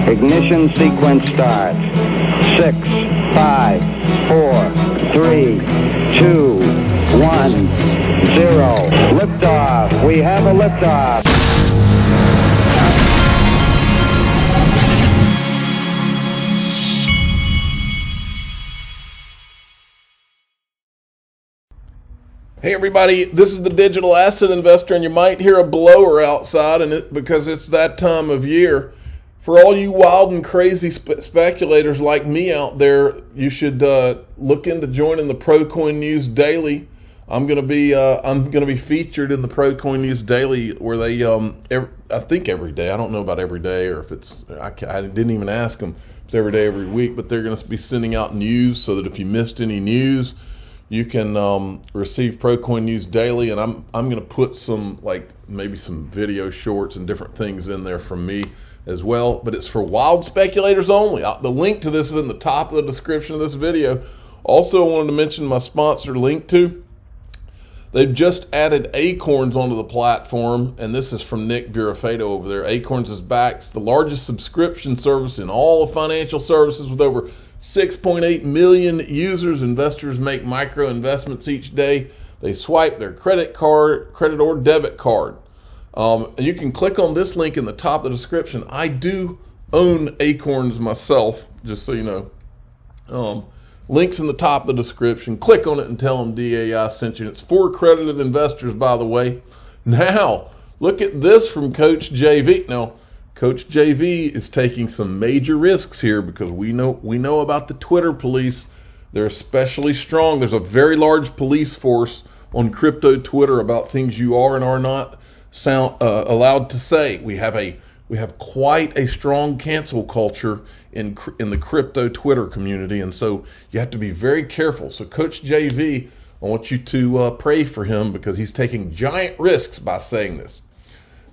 Ignition sequence starts. 6, 5, 4, 3, 2, 1, 0. Liftoff. We have a liftoff. Hey everybody, this is the Digital Asset Investor, and you might hear a blower outside because it's that time of year. For all you wild and crazy speculators like me out there, you should look into joining the ProCoin News Daily. I'm gonna be featured in the ProCoin News Daily, where they I think every day. I don't know about every day, or if it's I didn't even ask them if it's every day, every week. But they're going to be sending out news so that if you missed any news, you can receive ProCoin News Daily, and I'm going to put some, like, maybe some video shorts and different things in there from me as well. But it's for wild speculators only. The link to this is in the top of the description of this video. Also, I wanted to mention my sponsor, Link2. They've just added Acorns onto the platform, and this is from Nick Burafedo over there. Acorns is back. It's the largest subscription service in all of financial services with over 6.8 million users. Investors make micro investments each day. They swipe their credit or debit card. And you can click on this link in the top of the description. I do own Acorns myself, just so you know. Links in the top of the description. Click on it and tell them DAI sent you. It's for accredited investors, by the way. Now, look at this from Coach JV. Now, Coach JV is taking some major risks here because we know about the Twitter police. They're especially strong. There's a very large police force on crypto Twitter about things you are and are not allowed to say. We have quite a strong cancel culture in the crypto Twitter community, and so you have to be very careful. So Coach JV, I want you to pray for him because he's taking giant risks by saying this.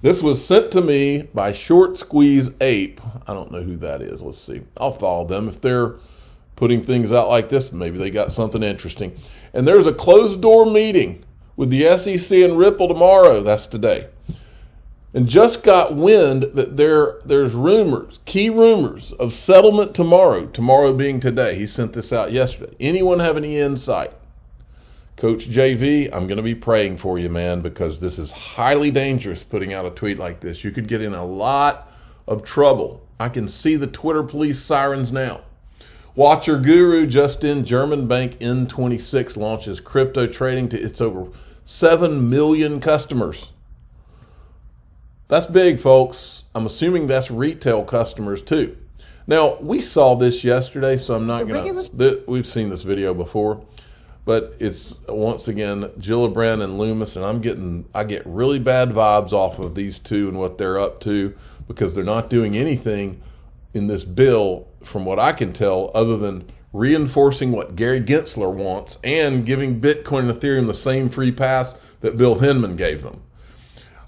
This was sent to me by Short Squeeze Ape. I don't know who that is. Let's see. I'll follow them. If they're putting things out like this, maybe they got something interesting. And there's a closed door meeting with the SEC and Ripple tomorrow. That's today. And just got wind that there's rumors, key rumors of settlement tomorrow being today. He sent this out yesterday. Anyone have any insight? Coach JV, I'm going to be praying for you, man, because this is highly dangerous, putting out a tweet like this. You could get in a lot of trouble. I can see the Twitter police sirens now. Watcher Guru, just in, German bank N26 launches crypto trading to its over 7 million customers. That's big, folks. I'm assuming that's retail customers too. Now, we saw this yesterday, so I'm not going to, we've seen this video before, but it's, once again, Jilla and Loomis, and I get really bad vibes off of these two and what they're up to, because they're not doing anything in this bill, from what I can tell, other than reinforcing what Gary Gensler wants and giving Bitcoin and Ethereum the same free pass that Bill Hinman gave them.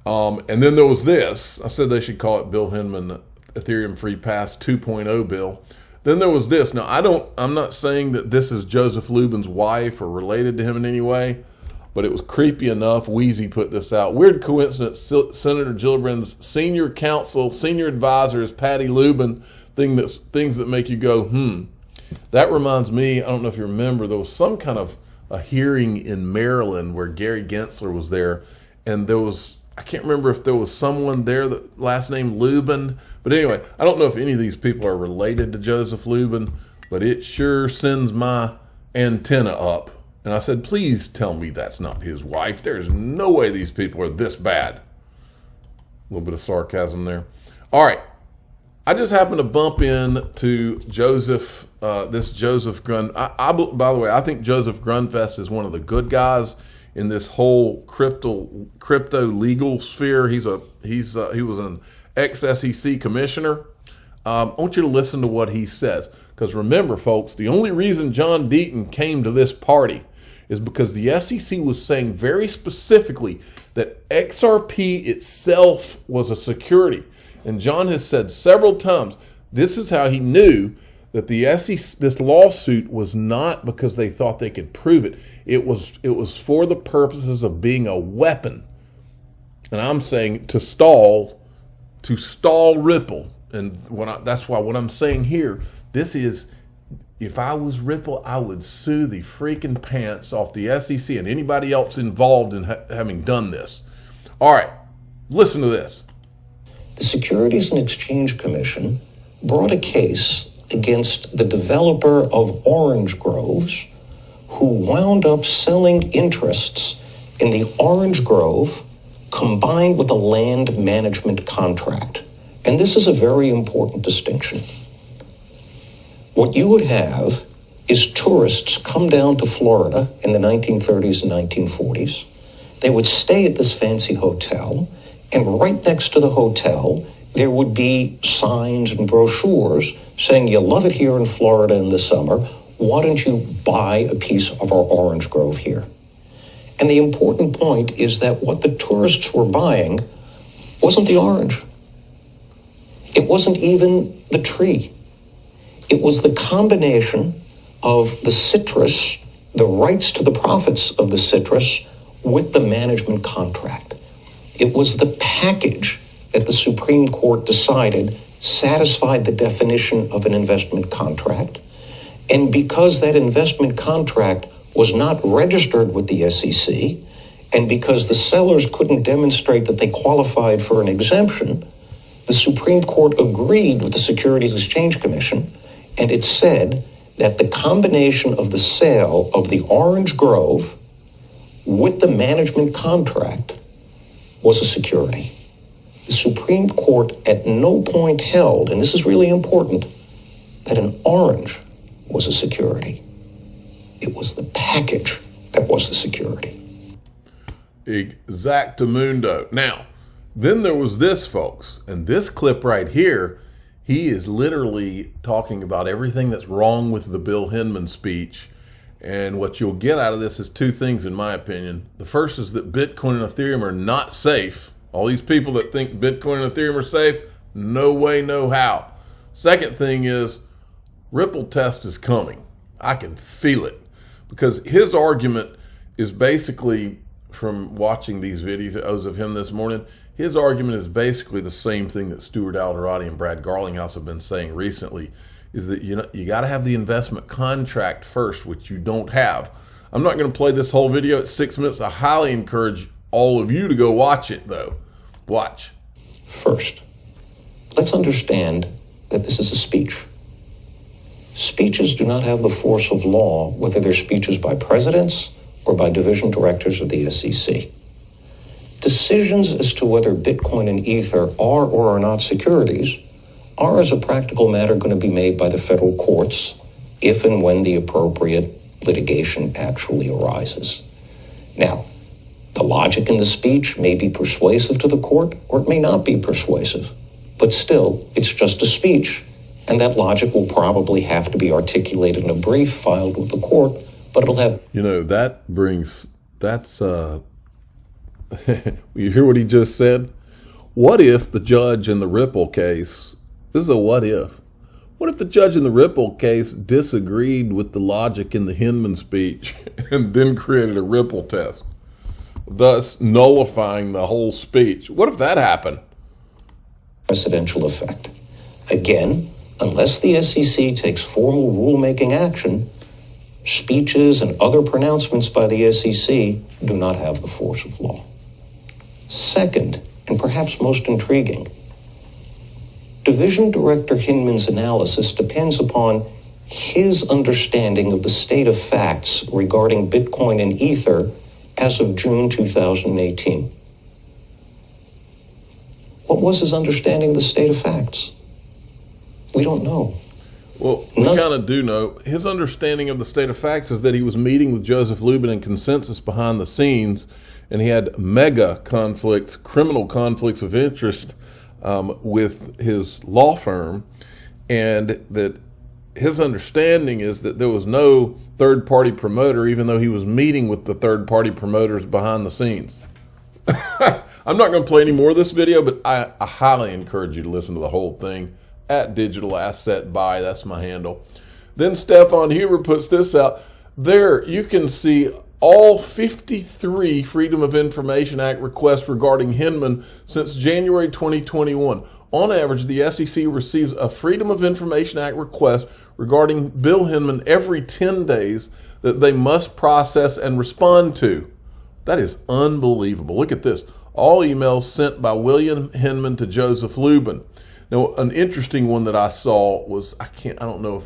And then there was this. I said they should call it Bill Hinman Ethereum Free Pass 2.0 bill. Then there was this. Now, I'm not saying that this is Joseph Lubin's wife or related to him in any way, but it was creepy enough. Wheezy put this out. Weird coincidence. Senator Gillibrand's senior advisor is Patty Lubin. Things that make you go, That reminds me, I don't know if you remember, there was some kind of a hearing in Maryland where Gary Gensler was there, and there was, I can't remember if there was someone there that last name Lubin, but anyway, I don't know if any of these people are related to Joseph Lubin, but it sure sends my antenna up. And I said, please tell me that's not his wife. There's no way these people are this bad. A little bit of sarcasm there. All right. I just happened to bump into Joseph, this Joseph Grun. By the way, I think Joseph Grundfest is one of the good guys in this whole crypto legal sphere. He was an ex-SEC commissioner. I want you to listen to what he says, because remember, folks, the only reason John Deaton came to this party is because the SEC was saying very specifically that XRP itself was a security. And John has said several times, this is how he knew that the SEC, this lawsuit was not because they thought they could prove it. It was for the purposes of being a weapon. And I'm saying to stall to stall Ripple. And that's why what I'm saying here, this is, if I was Ripple, I would sue the freaking pants off the SEC and anybody else involved in having done this. All right, listen to this. The Securities and Exchange Commission brought a case against the developer of orange groves who wound up selling interests in the orange grove combined with a land management contract. And this is a very important distinction. What you would have is tourists come down to Florida in the 1930s and 1940s. They would stay at this fancy hotel, and right next to the hotel, there would be signs and brochures saying, you love it here in Florida in the summer, why don't you buy a piece of our orange grove here? And the important point is that what the tourists were buying wasn't the orange. It wasn't even the tree. It was the combination of the citrus, the rights to the profits of the citrus, with the management contract. It was the package that the Supreme Court decided satisfied the definition of an investment contract. And because that investment contract was not registered with the SEC, and because the sellers couldn't demonstrate that they qualified for an exemption, the Supreme Court agreed with the Securities Exchange Commission, and it said that the combination of the sale of the orange grove with the management contract was a security. The Supreme Court at no point held, and this is really important, that an orange was a security. It was the package that was the security. Exactamundo. Now, then there was this, folks, and this clip right here, he is literally talking about everything that's wrong with the Bill Hinman speech. And what you'll get out of this is two things, in my opinion. The first is that Bitcoin and Ethereum are not safe. All these people that think Bitcoin and Ethereum are safe, no way, no how. Second thing is Ripple test is coming. I can feel it, because his argument is basically, from watching these videos of him this morning, his argument is basically the same thing that Stuart Alderati and Brad Garlinghouse have been saying recently, is that you got to have the investment contract first, which you don't have. I'm not going to play this whole video at 6 minutes. I highly encourage all of you to go watch it, though. Watch. First, let's understand that this is a speech. Speeches do not have the force of law, whether they're speeches by presidents or by division directors of the SEC. Decisions as to whether Bitcoin and Ether are or are not securities are, as a practical matter, going to be made by the federal courts if and when the appropriate litigation actually arises. Now, the logic in the speech may be persuasive to the court, or it may not be persuasive. But still, it's just a speech, and that logic will probably have to be articulated in a brief filed with the court, but it'll have... You know, you hear what he just said? What if the judge in the Ripple case, this is a what if. What if the judge in the Ripple case disagreed with the logic in the Hinman speech and then created a Ripple test, thus nullifying the whole speech? What if that happened? Precedential effect. Again, unless the SEC takes formal rulemaking action, speeches and other pronouncements by the SEC do not have the force of law. Second, and perhaps most intriguing, Division Director Hinman's analysis depends upon his understanding of the state of facts regarding Bitcoin and Ether as of June 2018. What was his understanding of the state of facts? We don't know. Well, we kind of do know. His understanding of the state of facts is that he was meeting with Joseph Lubin in consensus behind the scenes, and he had mega conflicts, criminal conflicts of interest with his law firm, and that his understanding is that there was no third-party promoter, even though he was meeting with the third-party promoters behind the scenes. I'm not going to play any more of this video, but I highly encourage you to listen to the whole thing at Digital Asset Buy. That's my handle. Then Stefan Huber puts this out. There you can see all 53 Freedom of Information Act requests regarding Hinman since January 2021. On average, the SEC receives a Freedom of Information Act request regarding Bill Hinman every 10 days that they must process and respond to. That is unbelievable. Look at this. All emails sent by William Hinman to Joseph Lubin. Now, an interesting one that I saw was, I don't know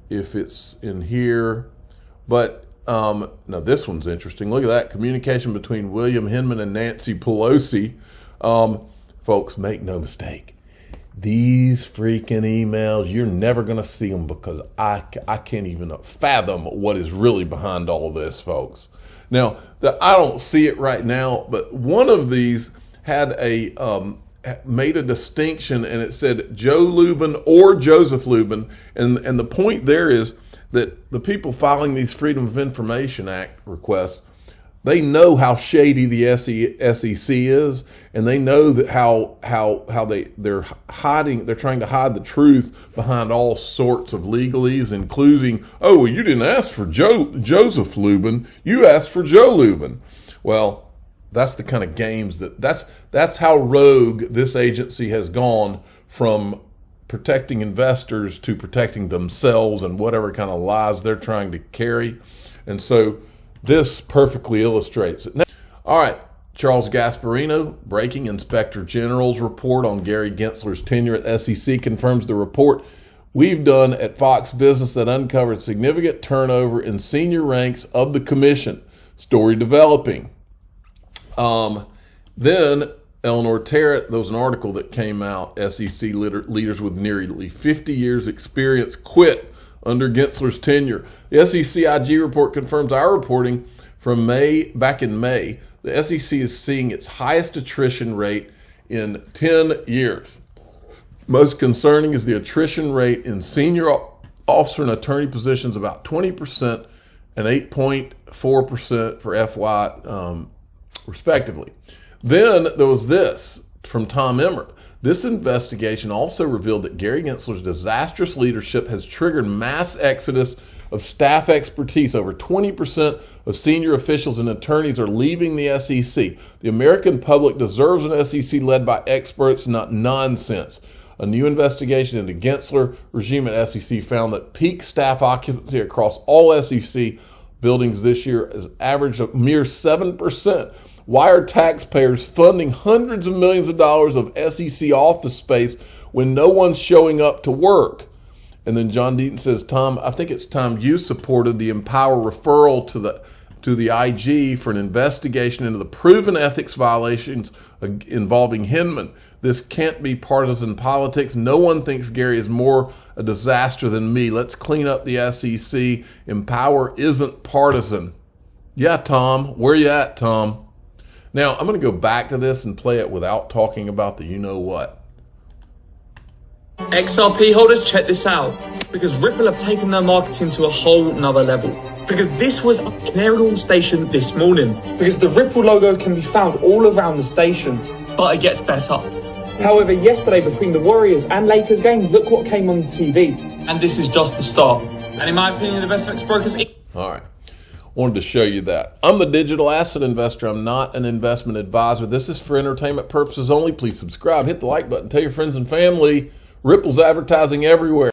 if it's in here, but now this one's interesting. Look at that. Communication between William Hinman and Nancy Pelosi. Folks, make no mistake. These freaking emails, you're never going to see them because I can't even fathom what is really behind all of this, folks. Now, I don't see it right now, but one of these had made a distinction, and it said Joe Lubin or Joseph Lubin, and the point there is that the people filing these Freedom of Information Act requests, they know how shady the SEC is, and they know that how they're trying to hide the truth behind all sorts of legalese, including, oh, well, you didn't ask for Joseph Lubin, you asked for Joe Lubin. Well, that's the kind of games that's how rogue this agency has gone from protecting investors to protecting themselves and whatever kind of lies they're trying to carry. And so this perfectly illustrates it. Now, all right, Charles Gasparino, breaking Inspector General's report on Gary Gensler's tenure at SEC, confirms the report we've done at Fox Business that uncovered significant turnover in senior ranks of the commission. Story developing. Then Eleanor Terrett, there was an article that came out, SEC leaders with nearly 50 years experience quit under Gensler's tenure. The SEC IG report confirms our reporting from back in May. The SEC is seeing its highest attrition rate in 10 years. Most concerning is the attrition rate in senior officer and attorney positions, about 20% and 8.4% for FY, respectively. Then there was this from Tom Emmert. This investigation also revealed that Gary Gensler's disastrous leadership has triggered mass exodus of staff expertise. Over 20% of senior officials and attorneys are leaving the SEC. The American public deserves an SEC led by experts, not nonsense. A new investigation into Gensler regime at SEC found that peak staff occupancy across all SEC buildings this year is averaged a mere 7%. Why are taxpayers funding hundreds of millions of dollars of SEC office space when no one's showing up to work? And then John Deaton says, Tom, I think it's time you supported the Empower referral to the IG for an investigation into the proven ethics violations involving Hinman. This can't be partisan politics. No one thinks Gary is more a disaster than me. Let's clean up the SEC. Empower isn't partisan. Yeah, Tom. Where you at, Tom? Now, I'm going to go back to this and play it without talking about the you-know-what. XRP holders, check this out. Because Ripple have taken their marketing to a whole nother level. Because this was a Canary Hall station this morning. Because the Ripple logo can be found all around the station. But it gets better. However, yesterday between the Warriors and Lakers game, look what came on TV. And this is just the start. And in my opinion, the best FX brokers... All right. Wanted to show you that. I'm the digital asset investor. I'm not an investment advisor. This is for entertainment purposes only. Please subscribe, hit the like button, tell your friends and family. Ripple's advertising everywhere.